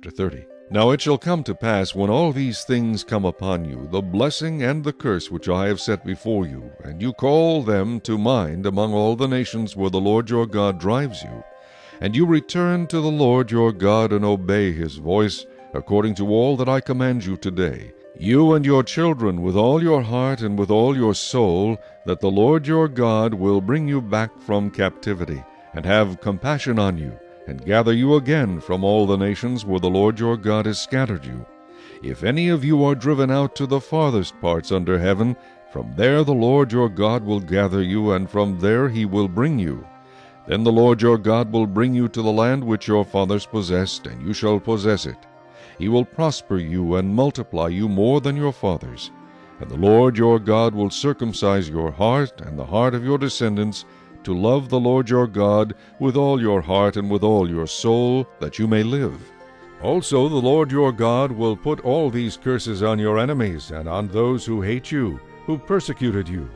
Chapter 30. Now it shall come to pass, when all these things come upon you, the blessing and the curse which I have set before you, and you call them to mind among all the nations where the Lord your God drives you, and you return to the Lord your God and obey his voice, according to all that I command you today, you and your children with all your heart and with all your soul, that the Lord your God will bring you back from captivity, and have compassion on you, and gather you again from all the nations where the Lord your God has scattered you. If any of you are driven out to the farthest parts under heaven, from there the Lord your God will gather you, and from there he will bring you. Then the Lord your God will bring you to the land which your fathers possessed, and you shall possess it. He will prosper you and multiply you more than your fathers. And the Lord your God will circumcise your heart and the heart of your descendants, to love the Lord your God with all your heart and with all your soul, that you may live. Also the Lord your God will put all these curses on your enemies and on those who hate you, who persecuted you.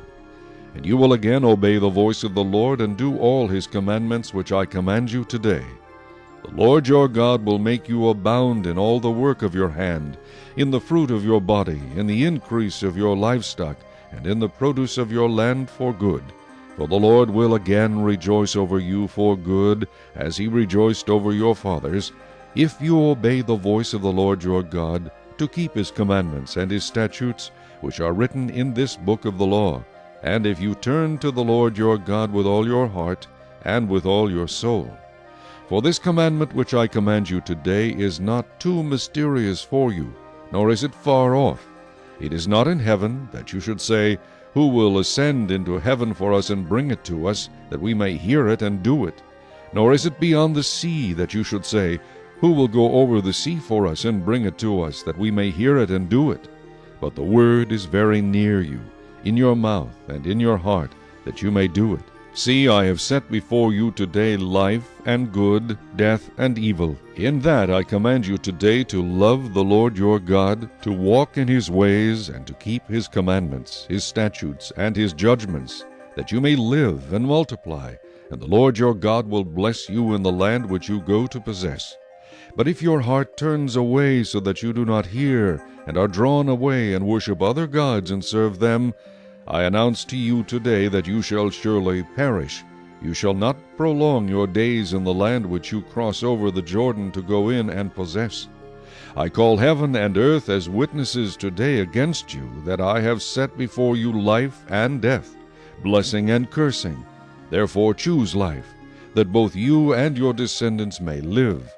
And you will again obey the voice of the Lord, and do all his commandments which I command you today. The Lord your God will make you abound in all the work of your hand, in the fruit of your body, in the increase of your livestock, and in the produce of your land for good. For the Lord will again rejoice over you for good, as he rejoiced over your fathers, if you obey the voice of the Lord your God, to keep his commandments and his statutes, which are written in this book of the law, and if you turn to the Lord your God with all your heart and with all your soul. For this commandment which I command you today is not too mysterious for you, nor is it far off. It is not in heaven, that you should say, Who will ascend into heaven for us and bring it to us, that we may hear it and do it? Nor is it beyond the sea, that you should say, Who will go over the sea for us and bring it to us, that we may hear it and do it? But the word is very near you, in your mouth and in your heart, that you may do it. See, I have set before you today life and good, death and evil. In that I command you today to love the Lord your God, to walk in his ways, and to keep his commandments, his statutes, and his judgments, that you may live and multiply, and the Lord your God will bless you in the land which you go to possess. But if your heart turns away so that you do not hear, and are drawn away and worship other gods and serve them, I announce to you today that you shall surely perish. You shall not prolong your days in the land which you cross over the Jordan to go in and possess. I call heaven and earth as witnesses today against you, that I have set before you life and death, blessing and cursing. Therefore choose life, that both you and your descendants may live,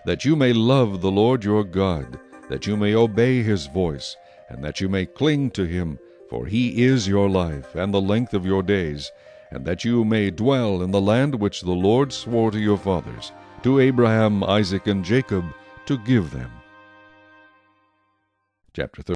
that you may love the Lord your God, that you may obey his voice, and that you may cling to him, for he is your life and the length of your days, and that you may dwell in the land which the Lord swore to your fathers, to Abraham, Isaac, and Jacob, to give them. Chapter 30.